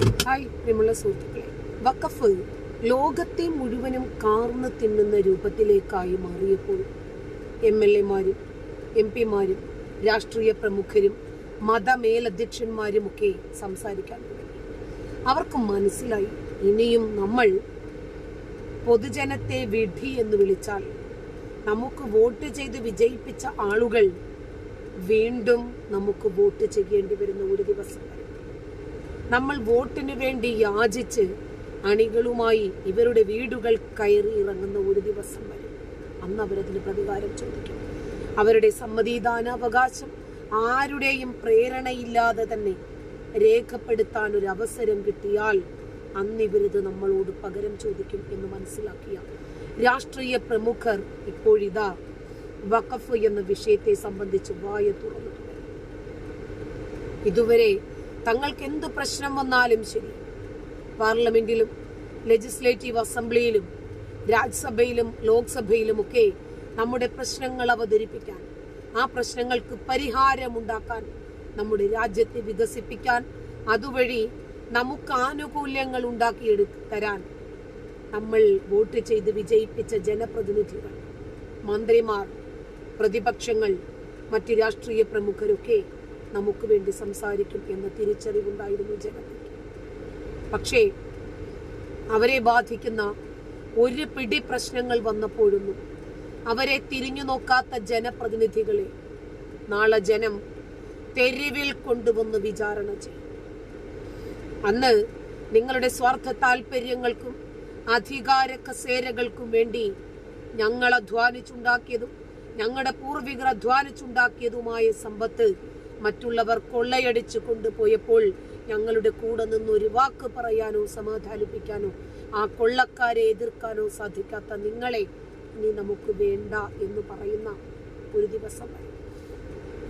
Hi പ്രിയമുള്ള സുഹൃത്തുക്കളെ, വഖഫ് ലോകത്തെ മുഴുവനും കാർന്ന് തിന്നുന്ന രൂപത്തിലേക്കായി മാറിയപ്പോൾ MLA-മാരും MP-മാരും രാഷ്ട്രീയ പ്രമുഖരും മതമേലധ്യക്ഷന്മാരുമൊക്കെ സംസാരിക്കാൻ തുടങ്ങി. അവർക്ക് മനസ്സിലായി, ഇനിയും നമ്മൾ പൊതുജനത്തെ വിഡ്ഢി എന്ന് വിളിച്ചാൽ നമുക്ക് വോട്ട് ചെയ്ത് വിജയിപ്പിച്ച ആളുകൾ വീണ്ടും നമുക്ക് വോട്ട് ചെയ്യേണ്ടി വരുന്ന ഒരു ദിവസം വരും. നമ്മൾ വോട്ടിന് വേണ്ടി യാചിച്ച് അണികളുമായി ഇവരുടെ വീടുകൾ കയറി ഇറങ്ങുന്ന ഒരു ദിവസം വരും. അന്ന് അവരതിന് പ്രതികാരം ചോദിക്കും. അവരുടെ സമ്മതിദാനാവകാശം ആരുടെയും പ്രേരണയില്ലാതെ തന്നെ രേഖപ്പെടുത്താൻ ഒരു അവസരം കിട്ടിയാൽ അന്നിവരിത് നമ്മളോട് പകരം ചോദിക്കും എന്ന് മനസ്സിലാക്കിയ രാഷ്ട്രീയ പ്രമുഖർ ഇപ്പോഴിതാ വഖഫ് എന്ന വിഷയത്തെ സംബന്ധിച്ച് വായ തുറന്നിട്ടുണ്ട്. ഇതുവരെ തങ്ങൾക്ക് എന്ത് പ്രശ്നം വന്നാലും ശരി, പാർലമെന്റിലും ലെജിസ്ലേറ്റീവ് അസംബ്ലിയിലും രാജ്യസഭയിലും ലോക്സഭയിലുമൊക്കെ നമ്മുടെ പ്രശ്നങ്ങൾ അവതരിപ്പിക്കാൻ, ആ പ്രശ്നങ്ങൾക്ക് പരിഹാരമുണ്ടാക്കാൻ, നമ്മുടെ രാജ്യത്തെ വികസിപ്പിക്കാൻ, അതുവഴി നമുക്ക് ആനുകൂല്യങ്ങൾ ഉണ്ടാക്കിയെടുത്തരാൻ നമ്മൾ വോട്ട് ചെയ്ത് വിജയിപ്പിച്ച ജനപ്രതിനിധികൾ, മന്ത്രിമാർ, പ്രതിപക്ഷങ്ങൾ, മറ്റ് രാഷ്ട്രീയ പ്രമുഖരൊക്കെ നമുക്ക് വേണ്ടി സംസാരിക്കും എന്ന തിരിച്ചറിവുണ്ടായിരുന്നു ജനതയ്ക്ക്. പക്ഷേ അവരെ ബാധിക്കുന്ന ഒരു പിടി പ്രശ്നങ്ങൾ വന്നപ്പോഴൊന്നും അവരെ തിരിഞ്ഞു നോക്കാത്ത ജനപ്രതിനിധികളെ നാളെ ജനം തെരുവിൽ കൊണ്ടുവന്ന് വിചാരണ ചെയ്യും. അന്ന് നിങ്ങളുടെ സ്വാർത്ഥ താല്പര്യങ്ങൾക്കും അധികാര കസേരകൾക്കും വേണ്ടി ഞങ്ങൾ അധ്വാനിച്ചുണ്ടാക്കിയതും ഞങ്ങളുടെ പൂർവികർ അധ്വാനിച്ചുണ്ടാക്കിയതുമായ സമ്പത്ത് മറ്റുള്ളവർ കൊള്ളയടിച്ചു കൊണ്ടുപോയപ്പോൾ ഞങ്ങളുടെ കൂടെ നിന്ന് ഒരു വാക്ക് പറയാനോ സമാധാനിപ്പിക്കാനോ ആ കൊള്ളക്കാരെ എതിർക്കാനോ സാധിക്കാത്ത നിങ്ങളെ ഇനി നമുക്ക് വേണ്ട എന്ന് പറയുന്ന ഒരു ദിവസം വരും.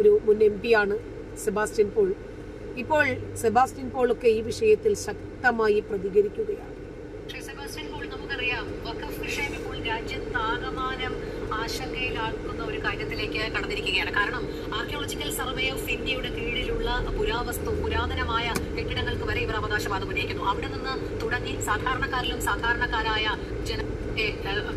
ഒരു മുൻ MP-യാണ് സെബാസ്റ്റ്യൻ പോൾ. ഇപ്പോൾ സെബാസ്റ്റ്യൻ പോളൊക്കെ ഈ വിഷയത്തിൽ ശക്തമായി പ്രതികരിക്കുകയാണ്. സെബാസ്റ്റ്യൻ പോൾ, നമുക്കറിയാം വഖഫ് വിഷയം ഇപ്പോൾ രാജ്യത്താകമാനം ആശങ്കയിലാക്കുന്ന ഒരു കാര്യത്തിലേക്ക് കടന്നിരിക്കുകയാണ്. കാരണം ആർക്കിയോളജിക്കൽ സർവേ ഓഫ് ഇന്ത്യയുടെ കീഴിലുള്ള പുരാതനമായ കെട്ടിടങ്ങൾക്ക് വരെ ഇവർ അവകാശവാദം ഉന്നയിക്കുന്നു. അവിടെ നിന്ന് തുടങ്ങി സാധാരണക്കാരിലും സാധാരണക്കാരായ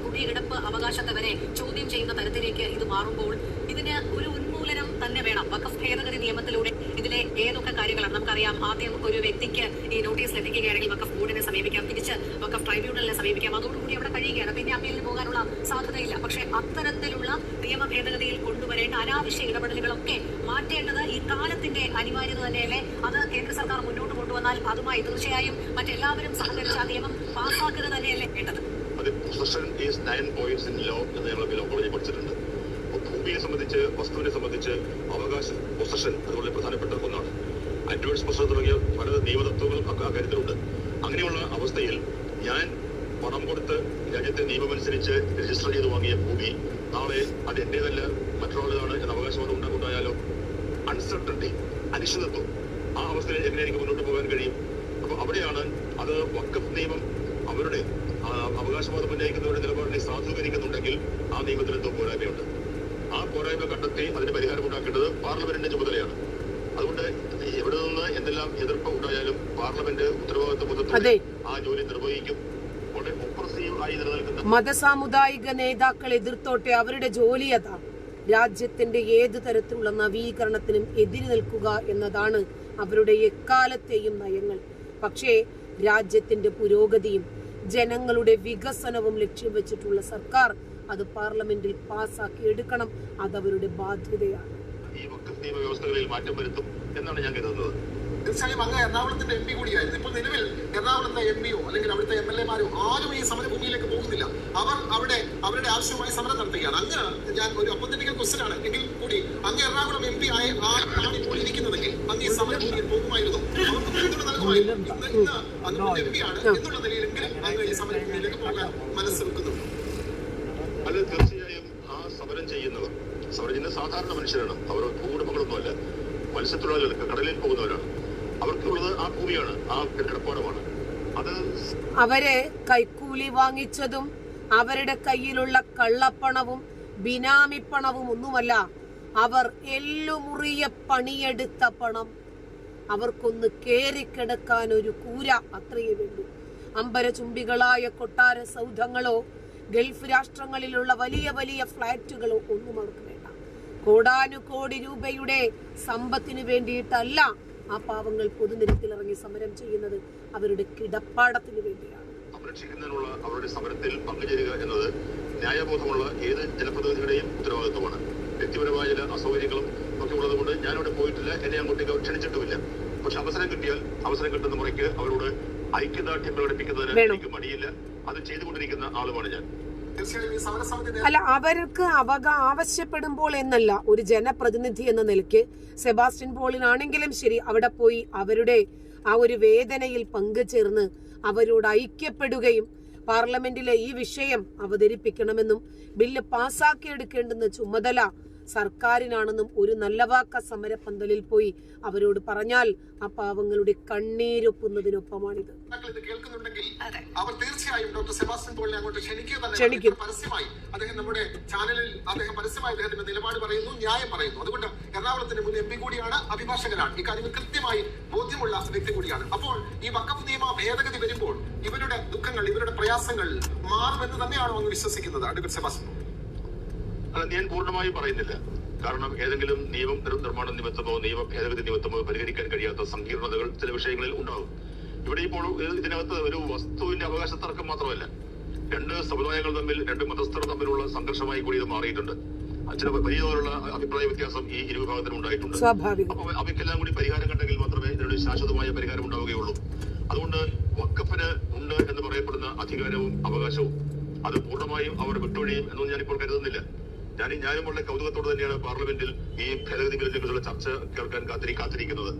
കുടികിടപ്പ് അവകാശത്തെ വരെ ചോദ്യം ചെയ്യുന്ന തരത്തിലേക്ക് ഇത് മാറുമ്പോൾ ഇതിന് ഒരു ഉന്മൂലനം തന്നെ വേണം. വഖഫ് ഭേദഗതി നിയമത്തിലൂടെ ഇതിലെ ഏതൊക്കെ കാര്യങ്ങളാണ് നമുക്കറിയാം. ആദ്യം ഒരു വ്യക്തിക്ക് ഈ നോട്ടീസ് ലഭിക്കുകയാണെങ്കിൽ വഖഫ് ബോർഡിനെ സമീപിക്കാം, തിരിച്ച് വഖഫ് ട്രൈബ്യൂണലിനെ സമീപിക്കാം. അതോടുകൂടി അവിടെ കഴിയുകയാണ്, പിന്നെ അപ്പീലിന് പോകാനുള്ള സാധ്യതയില്ല. പക്ഷെ അത്തരത്തിലുള്ള നിയമ ഭേദഗതിയിൽ കൊണ്ടുവരേണ്ട അനാവശ്യ ഇടപെടലുകളൊക്കെ മാറ്റേണ്ടത് ഈ കാലത്തിന്റെ അനിവാര്യത തന്നെയല്ലേ? അത് കേന്ദ്ര സർക്കാർ മുന്നോട്ട് കൊണ്ടുവന്നാൽ അതുമായി തീർച്ചയായും മറ്റെല്ലാവരും സഹകരിച്ച് ആ നിയമം പാസ്സാക്കുക തന്നെയല്ലേ വേണ്ടത്? പഠിച്ചിട്ടുണ്ട്. ഭൂമിയെ സംബന്ധിച്ച്, വസ്തുവിനെ സംബന്ധിച്ച് അവകാശം, പൊസഷൻ അത് വളരെ പ്രധാനപ്പെട്ട ഒന്നാണ്. അഡ്വാൻസ് പൊസഷൻ തുടങ്ങിയ പല നിയമതത്വങ്ങളും അക്കാര്യത്തിലുണ്ട്. അങ്ങനെയുള്ള അവസ്ഥയിൽ ഞാൻ പണം കൊടുത്ത് രാജ്യത്തെ നിയമമനുസരിച്ച് രജിസ്റ്റർ ചെയ്ത് വാങ്ങിയ ഭൂമി നാളെ അത് എന്റേതല്ല മറ്റൊരാളാണ് എന്ന അവകാശവാദം ഉണ്ടായാലോ? അൺസർട്ടനിറ്റി, അനിശ്ചിതത്വം, ആ അവസ്ഥയിൽ എങ്ങനെ എനിക്ക് മുന്നോട്ട് പോകാൻ കഴിയും? അപ്പൊ അവിടെയാണ് അത് വഖഫ് നിയമം അവരുടെ അവകാശവാദം ഉന്നയിക്കുന്നവരുടെ നിലപാടിനെ സാധൂകരിക്കുന്നുണ്ടെങ്കിൽ ആ നിയമത്തിൽ എന്തോ പോരായ്മയുണ്ട്. ആ പോരായ്മ കണ്ടെത്തി അതിന് പരിഹാരം ഉണ്ടാക്കേണ്ടത് പാർലമെന്റിന്റെ ചുമതലയാണ്. അതുകൊണ്ട് എവിടെ നിന്ന് എന്തെല്ലാം എതിർപ്പ് ഉണ്ടായാലും പാർലമെന്റ് ഉത്തരവാദിത്വ ആ ജോലി നിർവഹിക്കും. വളരെ ഒപ്രസീവ് ആയി നിലനിൽക്കുന്ന മതസാമുദായിക നേതാക്കൾ എതിർത്തോട്ടെ, അവരുടെ ജോലി അതാ. രാജ്യത്തിന്റെ ഏത് തരത്തിലുള്ള നവീകരണത്തിനും എതിര് നിൽക്കുക എന്നതാണ് അവരുടെ എക്കാലത്തെയും നയങ്ങൾ. പക്ഷേ രാജ്യത്തിന്റെ പുരോഗതിയും ജനങ്ങളുടെ വികസനവും ലക്ഷ്യം വെച്ചിട്ടുള്ള സർക്കാർ അത് പാർലമെന്റിൽ പാസ്സാക്കി എടുക്കണം. അതവരുടെ ബാധ്യതയാണ്. ഈ വഖഫ് നിയമ വ്യവസ്ഥകളിൽ മാറ്റം വരുത്തും എന്നാണ് ഞാൻ കരുതുന്നത്. തീർച്ചയായും അങ്ങ് എറണാകുളത്തിന്റെ MP കൂടിയായിരുന്നു. ഇപ്പോൾ നിലവിൽ എറണാകുളത്തെ MP-യോ അല്ലെങ്കിൽ അവിടുത്തെ MLA-മാരോ ആരും ഈ സമരഭൂമിയിലേക്ക് പോകുന്നില്ല. അവർ അവിടെ അവരുടെ ആവശ്യവുമായി സമരം നടത്തുകയാണ്. അങ്ങ് ഞാൻ ഒരു അപ്പത്തറ്റിക്കൽ ക്വസ്റ്റ്യൻ ആണ് എങ്കിൽ കൂടി അങ്ങ് എറണാകുളം MP ആണ് ഇപ്പോൾ ഇരിക്കുന്നതെങ്കിൽ അങ്ങ് ഈ സമരഭൂമിയിൽ പോകുമായിരുന്നു, അവർക്ക് പിന്തുണ നൽകുമായിരുന്നു. ഇന്ന് അങ്ങ് MP ആണ് എന്നുള്ള നിലയിലെങ്കിലും അങ്ങ് ഈ സമരഭൂമിയിലേക്ക് പോകാൻ മനസ്സ് വെക്കുന്നുണ്ട്. അത് തീർച്ചയായും ആ സമരം ചെയ്യുന്നവർ സാധാരണ മനുഷ്യരാണ്. അവർ ഭൂവുടമകളൊന്നുമല്ല, മത്സ്യത്തൊഴിലാളികൾക്ക് കടലിൽ പോകുന്നവരാണ്. അവർക്കുള്ളത് ആ ഭൂമിയാണ്, ആ കിടപ്പാടമാണ്. അത് അവരെ കൈക്കൂലി വാങ്ങിച്ചതും അവരുടെ കയ്യിലുള്ള കള്ളപ്പണവും ബിനാമി പണവും ഒന്നുമല്ല. അവർ എല്ലുമുറിയ പണിയെടുത്ത പണം, അവർക്കൊന്ന് കേറിക്കിടക്കാൻ ഒരു കൂര അത്രയേ വേണ്ടൂ. അമ്പരചുംബികളായ കൊട്ടാര സൗധങ്ങളോ ഗൾഫ് രാഷ്ട്രങ്ങളിലുള്ള വലിയ വലിയ ഫ്ലാറ്റുകളോ ഒന്നും അവർക്ക് വേണ്ട. കോടാനുകോടി രൂപയുടെ സമ്പത്തിന് വേണ്ടിയിട്ടല്ല ആ പാവങ്ങൾ പൊതുനിരത്തിലിറങ്ങി സമരം ചെയ്യുന്നത്, അവരുടെ കിടപ്പാടത്തിന് വേണ്ടിയാണ്. സംരക്ഷിക്കുന്നതിനുള്ള അവരുടെ സമരത്തിൽ പങ്കുചേരുക എന്നത് ന്യായബോധമുള്ള ഏത് ജനപ്രതിനിധിയുടെയും ഉത്തരവാദിത്വമാണ്. വ്യക്തിപരമായ ചില അസൗകര്യങ്ങളും ഒക്കെ ഉള്ളത് കൊണ്ട് ഞാനവിടെ പോയിട്ടില്ല, എന്നെ അങ്ങോട്ടേക്ക് ക്ഷണിച്ചിട്ടുമില്ല. പക്ഷെ അവസരം കിട്ടുന്ന മുറയ്ക്ക് അവരോട് ഐക്യദാർഢ്യം പ്രകടിപ്പിക്കുന്നതിന് എനിക്ക് മടിയില്ല. അത് ചെയ്തുകൊണ്ടിരിക്കുന്ന ആളുമാണ് ഞാൻ. അല്ല, അവർക്ക് ആവശ്യപ്പെടുമ്പോൾ എന്നല്ല, ഒരു ജനപ്രതിനിധി എന്ന നിലയ്ക്ക് സെബാസ്റ്റ്യൻ പോളിനാണെങ്കിലും ശരി, അവിടെ പോയി അവരുടെ ആ ഒരു വേദനയിൽ പങ്കുചേർന്ന് അവരോട് ഐക്യപ്പെടുകയും പാർലമെന്റിലെ ഈ വിഷയം അവതരിപ്പിക്കണമെന്നും ബില്ല് പാസാക്കിയെടുക്കേണ്ടുന്ന ചുമതല സർക്കാരിനാണെന്നും ഒരു നല്ല വാക്ക സമരപന്തലിൽ പോയി അവരോട് പറഞ്ഞാൽ ആ പാവങ്ങളുടെ കണ്ണീരൊപ്പുന്നതിനൊപ്പമാണിത്. അവർ തീർച്ചയായും ഡോക്ടർ സെബാസ്റ്റ്യൻ പോളിനെ അങ്ങോട്ട് ക്ഷണിക്കും. പരസ്യമായി അദ്ദേഹം നമ്മുടെ ചാനലിൽ പരസ്യമായി അദ്ദേഹത്തിന്റെ നിലപാട് പറയുന്നു, ന്യായം പറയുന്നു. അതുകൊണ്ട് എറണാകുളത്തിന്റെ മുൻ MP കൂടിയാണ്, അഭിഭാഷകനാണ്, ഇക്കാര്യങ്ങൾ കൃത്യമായി ബോധ്യമുള്ള വ്യക്തി കൂടിയാണ്. അപ്പോൾ ഈ വഖഫ് നിയമ ഭേദഗതി വരുമ്പോൾ ഇവരുടെ ദുഃഖങ്ങൾ, ഇവരുടെ പ്രയാസങ്ങൾ മാറുമെന്ന് തന്നെയാണോ അങ്ങ് വിശ്വസിക്കുന്നത് അഡ്വക്കേറ്റ് സെബാസ്റ്റ്യൻ? അല്ല, ഞാൻ പൂർണ്ണമായും പറയുന്നില്ല. കാരണം ഏതെങ്കിലും നിയമം നിർമ്മാണ നിമിത്തമോ നിയമ ഭേദഗതി നിമിത്തമോ പരിഹരിക്കാൻ കഴിയാത്ത സങ്കീർണതകൾ ചില വിഷയങ്ങളിൽ ഉണ്ടാകും. ഇവിടെ ഇപ്പോൾ ഇതിനകത്ത് ഒരു വസ്തുവിന്റെ അവകാശ തർക്കം മാത്രമല്ല, രണ്ട് സമുദായങ്ങൾ തമ്മിൽ, രണ്ട് മതസ്ഥർ തമ്മിലുള്ള സംഘർഷമായി കൂടി ഇത് മാറിയിട്ടുണ്ട്. ചില വലിയ തോതിലുള്ള അഭിപ്രായ വ്യത്യാസം ഈ ഇരുവിഭാഗത്തിനും ഉണ്ടായിട്ടുണ്ട്. അപ്പോൾ അവയ്ക്കെല്ലാം കൂടി പരിഹാരം കണ്ടെങ്കിൽ മാത്രമേ ഇതിനൊരു ശാശ്വതമായ പരിഹാരം ഉണ്ടാവുകയുള്ളൂ. അതുകൊണ്ട് വഖഫിന് ഉണ്ട് എന്ന് പറയപ്പെടുന്ന അധികാരവും അവകാശവും അത് പൂർണ്ണമായും അവർ വിട്ടൊഴിയും എന്നൊന്നും ഞാനിപ്പോൾ കരുതുന്നില്ല. ഞാനും വളരെ കൗതുകത്തോടെ തന്നെയാണ് പാർലമെന്റിൽ ഈ ഭേദഗതി ബില്ലിനെക്കുറിച്ചുള്ള ചർച്ച കേൾക്കാൻ കാത്തിരിക്കുന്നത്.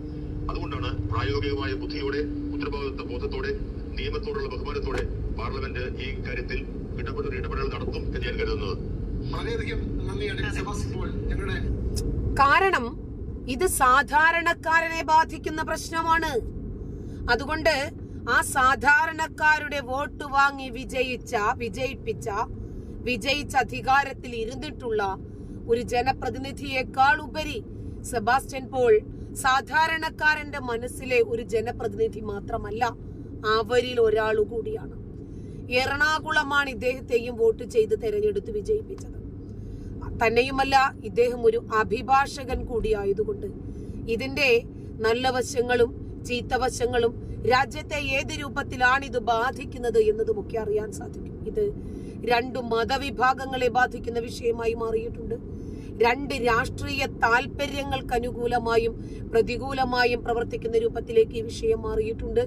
അതുകൊണ്ടാണ് പ്രായോഗികമായ ബുദ്ധിയോടെ, ഉത്തരവാദിത്വ ബോധത്തോടെ, നിയമത്തോടുള്ള ബഹുമാനത്തോടെ പാർലമെന്റ് ഈ കാര്യത്തിൽ ഇടപെടൽ നടത്തും എന്ന് ഞാൻ കരുതുന്നത്. വളരെയധികം നന്ദി. കാരണം ഇത് സാധാരണക്കാരനെ ബാധിക്കുന്ന പ്രശ്നമാണ്. അതുകൊണ്ട് ആ സാധാരണക്കാരുടെ വോട്ട് വാങ്ങി വിജയിച്ച അധികാരത്തിൽ ഇരുന്നിട്ടുള്ള ഒരു ജനപ്രതിനിധിയേക്കാൾ ഉപരി സെബാസ്റ്റ്യൻ പോൾ സാധാരണക്കാരന്റെ മനസ്സിലെ ഒരു ജനപ്രതിനിധി മാത്രമല്ല, അവരിൽ ഒരാൾ കൂടിയാണ്. എറണാകുളമാണ് ഇദ്ദേഹത്തെയും വോട്ട് ചെയ്ത് തെരഞ്ഞെടുത്ത് വിജയിപ്പിച്ചത്. തന്നെയുമല്ല, ഇദ്ദേഹം ഒരു അഭിഭാഷകൻ കൂടിയായതുകൊണ്ട് ഇതിന്റെ നല്ല വശങ്ങളും ചീത്തവശങ്ങളും രാജ്യത്തെ ഏത് രൂപത്തിലാണ് ഇത് ബാധിക്കുന്നത് എന്നതുമൊക്കെ അറിയാൻ സാധിക്കും. ഇത് രണ്ടു മതവിഭാഗങ്ങളെ ബാധിക്കുന്ന വിഷയമായി മാറിയിട്ടുണ്ട്. രണ്ട് രാഷ്ട്രീയ താല്പര്യങ്ങൾക്ക് അനുകൂലമായും പ്രതികൂലമായും പ്രവർത്തിക്കുന്ന രൂപത്തിലേക്ക് ഈ വിഷയം മാറിയിട്ടുണ്ട്.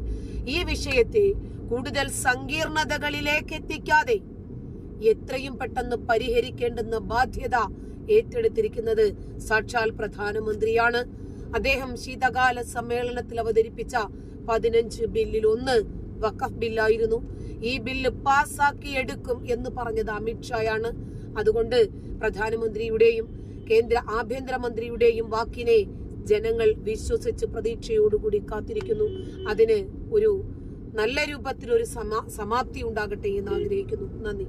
ഈ വിഷയത്തെ കൂടുതൽ സങ്കീർണതകളിലേക്ക് എത്തിക്കാതെ എത്രയും പെട്ടെന്ന് പരിഹരിക്കേണ്ടുന്ന ബാധ്യത ഏറ്റെടുത്തിരിക്കുന്നത് സാക്ഷാൽ പ്രധാനമന്ത്രിയാണ്. അദ്ദേഹം ശീതകാല സമ്മേളനത്തിൽ അവതരിപ്പിച്ച 15 ബില്ലിൽ 1 വഖഫ് ബില്ലായിരുന്നു. ഈ ബില്ല് പാസാക്കിയെടുക്കും എന്ന് പറഞ്ഞത് അമിത്ഷായാണ്. അതുകൊണ്ട് പ്രധാനമന്ത്രിയുടെയും കേന്ദ്ര ആഭ്യന്തരമന്ത്രിയുടെയും വാക്കിനെ ജനങ്ങൾ വിശ്വസിച്ച് പ്രതീക്ഷയോടുകൂടി കാത്തിരിക്കുന്നു. അതിന് ഒരു നല്ല രൂപത്തിൽ ഒരു സമാപ്തി ഉണ്ടാകട്ടെ എന്ന് ആഗ്രഹിക്കുന്നു. നന്ദി.